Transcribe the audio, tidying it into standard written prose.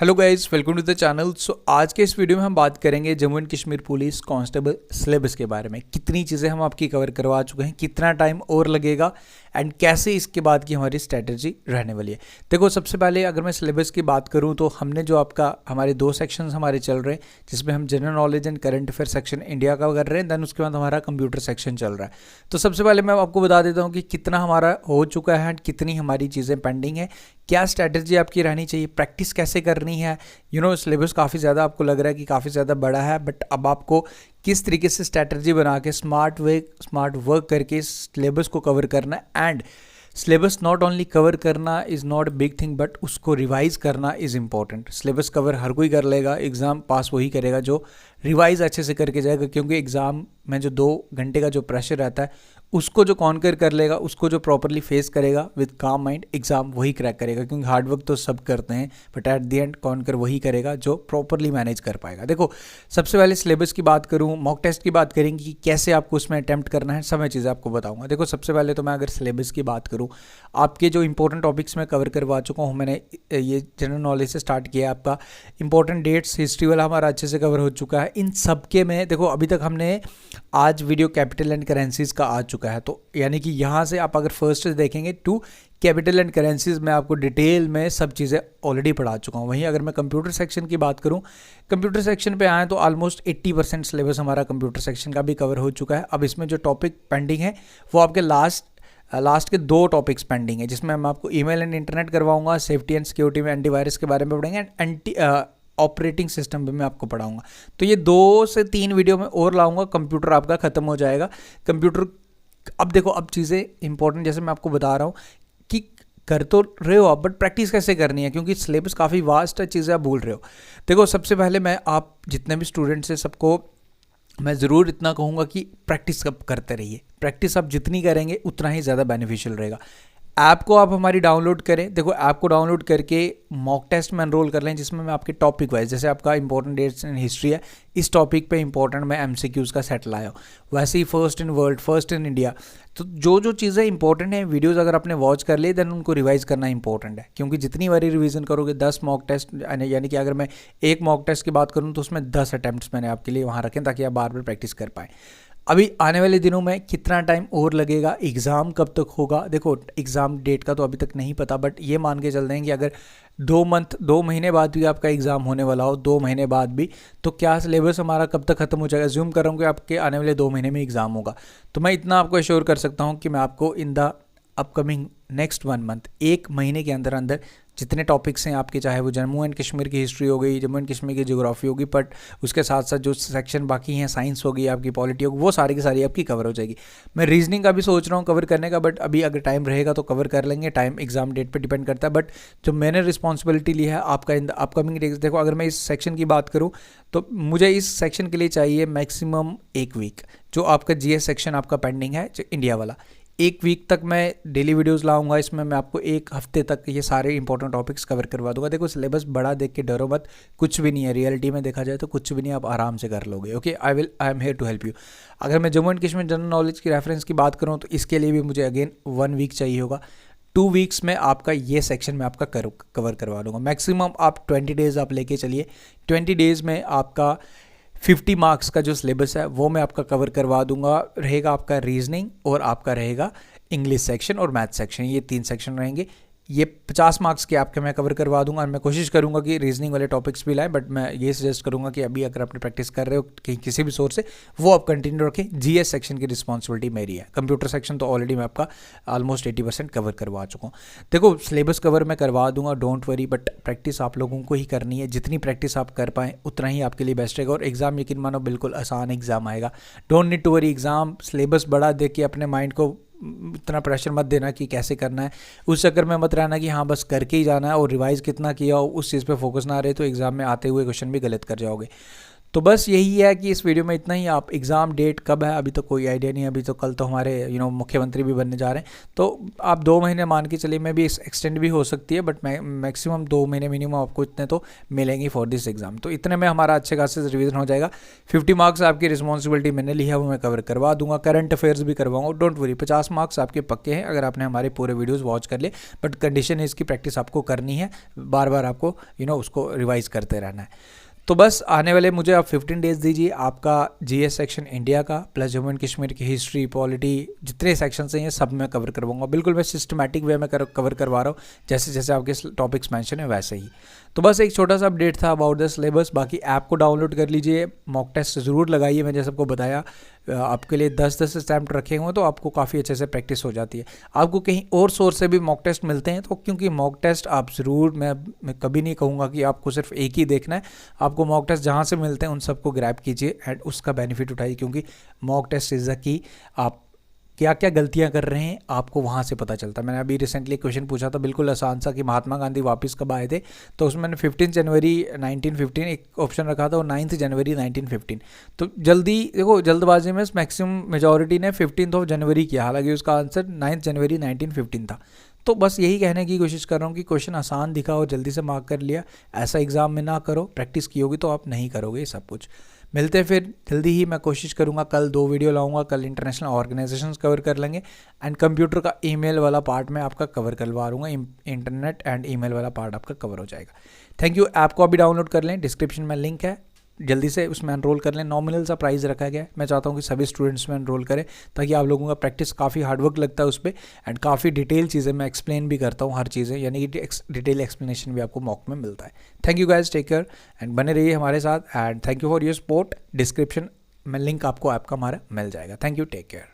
Hello guys, welcome to the channel. So आज के इस वीडियो में हम बात करेंगे Jammu and Kashmir police constable syllabus के बारे में। कितनी चीज़ें हम आपकी कवर करवा चुके हैं, कितना टाइम और लगेगा एंड कैसे इसके बाद की हमारी स्ट्रैटेजी रहने वाली है। देखो, सबसे पहले अगर मैं सिलेबस की बात करूं तो हमने जो हमारे दो सेक्शंस हमारे चल रहे हैं, जिसमें हम general knowledge and current affair section India का कर रहे हैं, देन उसके बाद हमारा कंप्यूटर सेक्शन चल रहा है। तो सबसे पहले मैं आपको बता देता हूँ कि कितना हमारा हो चुका है एंड कितनी हमारी चीज़ें पेंडिंग है, क्या स्ट्रैटेजी आपकी रहनी चाहिए, प्रैक्टिस कैसे करनी है। सिलेबस काफ़ी ज़्यादा आपको लग रहा है कि काफ़ी ज़्यादा बड़ा है, बट अब आपको किस तरीके से स्ट्रैटेजी बना के स्मार्ट वर्क करके सिलेबस को कवर करना है। And syllabus not only cover करना is not a big thing, but उसको रिवाइज करना इज़ इम्पॉर्टेंट। सिलेबस कवर हर कोई कर लेगा, एग्ज़ाम पास वही करेगा जो रिवाइज अच्छे से करके जाएगा, क्योंकि एग्ज़ाम में जो 2 घंटे का जो प्रेशर रहता है उसको जो कॉन्कर कर लेगा, उसको जो प्रॉपरली फेस करेगा विद काम माइंड, एग्ज़ाम वही क्रैक करेगा। क्योंकि हार्ड वर्क तो सब करते हैं, but at the end conquer वही करेगा जो प्रॉपरली मैनेज कर पाएगा। देखो, सबसे पहले सिलेबस की बात करूँ, मॉक टेस्ट की बात करेंगे कि कैसे आपको उसमें अटैम्प्ट करना है, सब मैं चीज़ें आपको बताऊँगा। देखो, सबसे पहले तो मैं अगर सिलेबस की बात करूँ, आपके जो इंपॉर्टेंट टॉपिक्स मैं कवर करवा चुका हूँ। मैंने ये जनरल नॉलेज से स्टार्ट किया, आपका इंपॉर्टेंट डेट्स हिस्ट्री वाला हमारा अच्छे से कवर हो चुका है। इन सब के में देखो, अभी तक हमने आज वीडियो कैपिटल एंड करेंसीज का आ चुका है, तो यानी कि यहाँ से आप अगर फर्स्ट से देखेंगे टू कैपिटल एंड करेंसीज में आपको डिटेल में सब चीज़ें ऑलरेडी पढ़ा चुका हूँ। वहीं अगर मैं कंप्यूटर सेक्शन की बात करूँ, कंप्यूटर सेक्शन पे आए तो ऑलमोस्ट 80% सिलेबस हमारा कंप्यूटर सेक्शन का भी कवर हो चुका है। अब इसमें जो टॉपिक पेंडिंग है वो आपके लास्ट के 2 टॉपिक्स पेंडिंग है, जिसमें मैं आपको ईमेल एंड इंटरनेट करवाऊंगा, सेफ्टी एंड सिक्योरिटी में एंटीवायरस के बारे में पढ़ेंगे, एंड एंटी ऑपरेटिंग सिस्टम भी मैं आपको पढ़ाऊंगा। तो ये 2 से 3 वीडियो में और लाऊंगा, कंप्यूटर आपका खत्म हो जाएगा। कंप्यूटर अब देखो, अब चीज़ें इंपॉर्टेंट जैसे मैं आपको बता रहा हूँ कि कर तो रहे हो आप, बट प्रैक्टिस कैसे करनी है, क्योंकि सिलेबस काफ़ी वास्ट है, चीज़ें आप भूल रहे हो। देखो, सबसे पहले मैं आप जितने भी स्टूडेंट्स हैं सबको मैं ज़रूर इतना कहूँगा कि प्रैक्टिस कब करते रहिए। प्रैक्टिस आप जितनी करेंगे उतना ही ज़्यादा बेनिफिशियल रहेगा। ऐप को आप हमारी डाउनलोड करें। देखो, ऐप को डाउनलोड करके मॉक टेस्ट में एनरोल कर लें, जिसमें मैं आपके टॉपिक वाइज, जैसे आपका इंपॉर्टेंट डेट्स इन हिस्ट्री है, इस टॉपिक पे इंपॉर्टेंट मैं एमसीक्यूज़ का सेट लाया हूँ। वैसे ही first in world, first in India, तो जो चीज़ें इंपॉर्टेंट हैं, वीडियोज़ अगर आपने वॉच कर लिए, देन उनको रिवाइज करना इंपॉर्टेंट है। क्योंकि जितनी बारी रिवीजन करोगे, 10 मॉक टेस्ट, यानी कि अगर मैं एक मॉक टेस्ट की बात करूँ तो उसमें 10 अटैम्प्ट्स मैंने आपके लिए वहाँ रखें, ताकि आप बार बार प्रैक्टिस कर पाएँ। अभी आने वाले दिनों में कितना टाइम और लगेगा, एग्ज़ाम कब तक होगा, देखो एग्ज़ाम डेट का तो अभी तक नहीं पता, बट ये मान के चल रहे हैं कि अगर 2 महीने बाद भी आपका एग्ज़ाम होने वाला हो, 2 महीने बाद भी, तो क्या सिलेबस हमारा कब तक ख़त्म हो जाएगा। ज़ूम कर रहा हूँ कि आपके आने वाले 2 महीने में एग्ज़ाम होगा, तो मैं इतना आपको एश्योर कर सकता हूँ कि मैं आपको in the upcoming next 1 month, 1 महीने के अंदर अंदर जितने टॉपिक्स हैं आपके, चाहे वो जम्मू एंड कश्मीर की हिस्ट्री हो गई, जम्मू एंड कश्मीर की ज्योग्राफी होगी, बट उसके साथ साथ जो सेक्शन बाकी हैं, साइंस होगी, आपकी पॉलिटी होगी, वो सारी की सारी आपकी कवर हो जाएगी। मैं रीजनिंग का भी सोच रहा हूँ कवर करने का, बट अभी अगर टाइम रहेगा तो कवर कर लेंगे, टाइम एग्जाम डेट पे डिपेंड करता है। बट जो मैंने रिस्पॉन्सिबिलिटी ली है आपका इन द अपकमिंग डेज, देखो अगर मैं इस सेक्शन की बात करूँ तो मुझे इस सेक्शन के लिए चाहिए मैक्सिमम 1 वीक। जो आपका जीएस सेक्शन आपका पेंडिंग है इंडिया वाला, 1 वीक तक मैं डेली वीडियोस लाऊंगा, इसमें मैं आपको 1 हफ्ते तक ये सारे इंपॉर्टेंट टॉपिक्स कवर करवा दूंगा। देखो, सिलेबस बड़ा देख के डरो मत, कुछ भी नहीं है, रियलिटी में देखा जाए तो कुछ भी नहीं, आप आराम से कर लोगे। Okay, I am here to help you. अगर मैं Jammu and Kashmir general knowledge की रेफरेंस की बात करूँ तो इसके लिए भी मुझे अगेन 1 वीक चाहिए होगा। 2 वीक्स में आपका ये सेक्शन में आपका कवर करवा दूंगा। मैक्सिमम आप 20 डेज़ आप लेके चलिए। 20 डेज़ में आपका 50 मार्क्स का जो सिलेबस है वो मैं आपका कवर करवा दूंगा। रहेगा आपका रीजनिंग और आपका रहेगा इंग्लिश सेक्शन और मैथ सेक्शन, ये 3 सेक्शन रहेंगे। ये 50 मार्क्स के आपके मैं कवर करवा दूंगा, और मैं कोशिश करूंगा कि रीजनिंग वाले टॉपिक्स भी लाएं, बट मैं ये सजेस्ट करूंगा कि अभी अगर आप प्रैक्टिस कर रहे हो कहीं किसी भी सोर्स से, वो आप कंटिन्यू रखें। जीएस सेक्शन की रिस्पॉन्सिबिलिटी मेरी है। कंप्यूटर सेक्शन तो ऑलरेडी मैं आपका ऑलमोस्ट 80% कवर करवा चुका हूँ। देखो, सिलेबस कवर मैं करवा दूंगा, डोंट वरी, बट प्रैक्टिस आप लोगों को ही करनी है। जितनी प्रैक्टिस आप कर पाएँ उतना ही आपके लिए बेस्ट रहेगा, और एग्ज़ाम यकीन मानो बिल्कुल आसान एग्ज़ाम आएगा। Don't need to worry. Exam syllabus बड़ा देख के अपने माइंड को इतना प्रेशर मत देना कि कैसे करना है, उस चक्कर में मत रहना कि हाँ बस करके ही जाना है, और रिवाइज कितना किया हो उस चीज़ पे फोकस ना रहे तो एग्ज़ाम में आते हुए क्वेश्चन भी गलत कर जाओगे। तो बस यही है कि इस वीडियो में इतना ही। आप एग्ज़ाम डेट कब है अभी तो कोई आइडिया नहीं है, अभी तो कल तो हमारे मुख्यमंत्री भी बनने जा रहे हैं, तो आप 2 महीने मान के चलिए, मैं भी एक्सटेंड भी हो सकती है, बट मैक्सिमम 2 महीने मिनिमम आपको इतने तो मिलेंगे फॉर दिस एग्जाम। तो इतने में हमारा अच्छे खासे रिवीजन हो जाएगा। 50 मार्क्स आपकी रिस्पॉन्सिबिलिटी मैंने ली है, वो मैं कवर करवा दूंगा। करंट अफेयर्स भी करवाऊंगा, डोंट वरी। 50 मार्क्स आपके पक्के हैं अगर आपने हमारे पूरे वीडियोज़ वॉच कर लिए, बट कंडीशन है इसकी प्रैक्टिस आपको करनी है, बार बार आपको उसको रिवाइज करते रहना है। तो बस आने वाले मुझे आप 15 डेज दीजिए, आपका जीएस सेक्शन इंडिया का प्लस जम्मू एंड कश्मीर की हिस्ट्री पॉलिटी जितने सेक्शन हैं ये सब मैं कवर करवाऊंगा। बिल्कुल मैं सिस्टमैटिक वे में कवर करवा रहा हूँ, जैसे जैसे आपके टॉपिक्स मेंशन है वैसे ही। तो बस एक छोटा सा अपडेट था अबाउट द सिलेबस। बाकी ऐप को डाउनलोड कर लीजिए, मॉक टेस्ट ज़रूर लगाइए। मैं जैसे आपको बताया आपके लिए 10-10 अटैम्प्ट रखे हुए हैं, तो आपको काफ़ी अच्छे से प्रैक्टिस हो जाती है। आपको कहीं और सोर्स से भी मॉक टेस्ट मिलते हैं, तो क्योंकि मॉक टेस्ट आप ज़रूर, मैं कभी नहीं कहूँगा कि आपको सिर्फ एक ही देखना है। आपको मॉक टेस्ट जहाँ से मिलते हैं उन सबको ग्रैब कीजिए एंड उसका बेनिफिट उठाइए, क्योंकि mock test is the key. आप क्या क्या गलतियां कर रहे हैं आपको वहाँ से पता चलता है। मैंने अभी रिसेंटली क्वेश्चन पूछा था बिल्कुल आसान सा कि महात्मा गांधी वापस कब आए थे, तो उसमें मैंने 15 जनवरी 1915 एक ऑप्शन रखा था और 9 जनवरी 1915। तो जल्दी देखो, जल्दबाजी में मैक्सिमम मेजॉरिटी ने 15 जनवरी किया, हालांकि उसका आंसर 9 जनवरी 1915 था। तो बस यही कहने की कोशिश कर रहा हूँ कि क्वेश्चन आसान दिखा और जल्दी से मार्क कर लिया, ऐसा एग्जाम में ना करो। प्रैक्टिस की होगी तो आप नहीं करोगे ये सब कुछ। मिलते हैं फिर जल्दी ही, मैं कोशिश करूँगा कल 2 वीडियो लाऊंगा। कल इंटरनेशनल ऑर्गेनाइजेशंस कवर कर लेंगे एंड कंप्यूटर का ईमेल वाला पार्ट मैं आपका कवर करवा दूँगा। इंटरनेट एंड ईमेल वाला पार्ट आपका कवर हो जाएगा। Thank you. ऐप को अभी डाउनलोड कर लें, डिस्क्रिप्शन में लिंक है, जल्दी से उसमें एनरोल कर लें। नॉमिनल सा प्राइस रखा गया है, मैं चाहता हूँ कि सभी स्टूडेंट्स में एनरोल करें, ताकि आप लोगों का प्रैक्टिस काफ़ी हार्डवर्क लगता है उस पर एंड काफ़ी डिटेल चीज़ें मैं एक्सप्लेन भी करता हूँ, हर चीज़ें, यानी कि डिटेल एक्सप्लेनेशन भी आपको मॉक में मिलता है। Thank you guys, take care and बने रहिए हमारे साथ and thank you for your support. Description में लिंक आपको ऐप का हमारा मिल जाएगा। Thank you, take care.